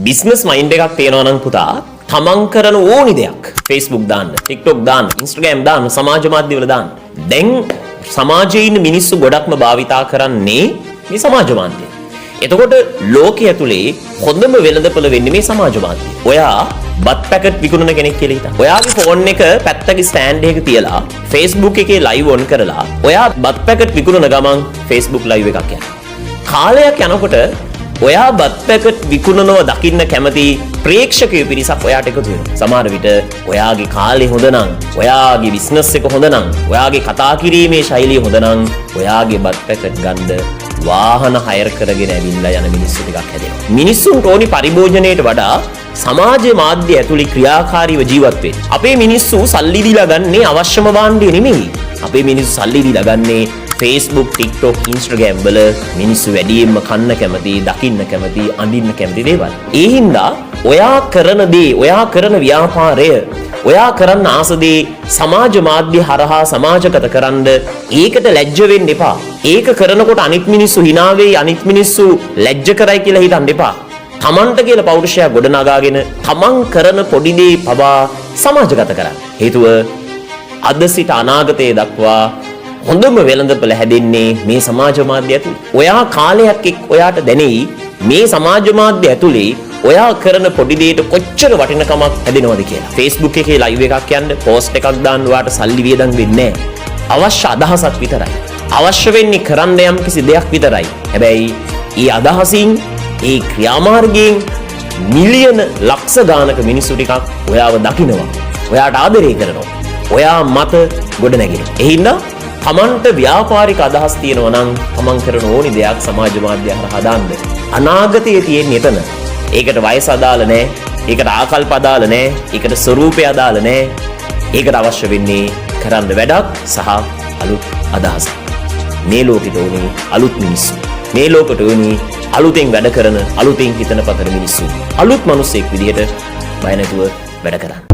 Business mind එකක් තියෙනවා නම් පුතා තමන් කරන ඕනි දෙයක් Facebook දාන්න, TikTok දාන්න, Instagram දාන්න, සමාජ මාධ්‍ය වල දාන්න. දැන් සමාජයේ ඉන්න මිනිස්සු ගොඩක්ම භාවිතා කරන්නේ මේ සමාජ මාධ්‍ය. එතකොට ලෝකයේ ඇතුලේ හොඳම වෙළඳපොළ වෙන්නේ මේ සමාජ මාධ්‍ය. ඔයා බත් පැකට් විකුණන කෙනෙක් කියලා හිතන්න. ඔයාගේ ෆෝන් එක පැත්තක ස්ටෑන්ඩ් එකක තියලා Facebook එකේ ලයිව් ඔන් කරලා ඔයා බත් පැකට් විකුණන ගමන් Facebook ලයිව් එකක් යනවා. කාලයක් යනකොට ඔයා බත් පැකට් විකුණනව දකින්න කැමති ප්‍රේක්ෂකයෝ පිරිසක් ඔයාට එකතු වෙනවා. සමහර විට ඔයාගේ කාලේ හොඳ නම්, ඔයාගේ බිස්නස් එක හොඳ නම්, ඔයාගේ කතා කිරීමේ ශෛලිය හොඳ නම් ඔයාගේ බත් පැකට් ගන්න වාහන හයර් කරගෙන ඇවිල්ලා යන මිනිස්සු ටිකක් හැදෙනවා. මිනිස්සුන්ට ඕනි පරිභෝජනයට වඩා සමාජ මාධ්‍ය ඇතුළේ ක්‍රියාකාරීව ජීවත් වෙන්න. අපේ මිනිස්සු සල්ලි දීලා ගන්නේ අවශ්‍යම භාණ්ඩය නෙමෙයි. අපේ මිනිස්සු සල්ලි දීලා ගන්නේ Facebook, TikTok, Instagram වල මිනිස්සු වැඩියෙන්ම කන්න කැමති, දකින්න කැමති, අඳින්න කැමති දේවල්. ඒ හින්දා ඔයා කරන දේ, ඔයා කරන ව්‍යාපාරය, ඔයා කරන්න ආස දේ සමාජ මාධ්‍ය හරහා සමාජගත කරන්න ඒකට ලැජ්ජ වෙන්න එපා. ඒක කරනකොට අනිත් මිනිස්සු hina වෙයි, අනිත් මිනිස්සු ලැජ්ජ කරයි කියලා හිතන්න එපා. තමන්ට කියලා පෞරුෂය ගොඩනගාගෙන තමන් කරන පොඩි දේ පවා සමාජගත කරන්න. හේතුව අද සිට අනාගතයේ දක්වා හොඳම වෙළඳපොළ හැදෙන්නේ මේ සමාජ මාධ්‍ය ඇතුළේ. ඔයා කාලයක් එක්ක ඔයාට දැනෙයි මේ සමාජ මාධ්‍ය ඇතුළේ ඔයා කරන පොඩි දෙයකට කොච්චර වටිනකමක් හැදෙනවද කියලා. Facebook එකේ ලයිව් එකක් යන්න, පෝස්ට් එකක් දාන්න ඔයාට සල්ලි වියදම් වෙන්නේ නැහැ. අවශ්‍ය අදහසක් විතරයි. අවශ්‍ය වෙන්නේ කරන්න යම් කිසි දෙයක් විතරයි. හැබැයි ඒ අදහසින්, ඒ ක්‍රියාමාර්ගයෙන් මිලියන ලක්ෂ ගානක මිනිස්සු ටිකක් ඔයාව දකිනවා. ඔයාට ආදරය කරනවා. ඔයා මත ගොඩ නැගෙනවා. ඒ හින්දා තමන්ට ව්‍යාපාරික අදහස් තියෙනවා නම් තමන් කරන ඕනි දෙයක් සමාජ මාධ්‍ය හරහා දාන්න. අනාගතයේ තියෙන්නේ එතන. ඒකට වයස අදාළ නැහැ. ඒකට ආකල්ප අදාළ නැහැ. ඒකට ස්වරූපය අදාළ නැහැ. ඒකට අවශ්‍ය වෙන්නේ කරන්න වැඩක් සහ අලුත් අදහසක්. මේ ලෝකෙට ඕනේ අලුත් මිනිස්සු. මේ ලෝකෙට ඕනේ අලුතෙන් වැඩ කරන, අලුතෙන් හිතන පතන මිනිස්සු. අලුත් මිනිස්සෙක් විදිහට බය නැතුව වැඩ කරන්න.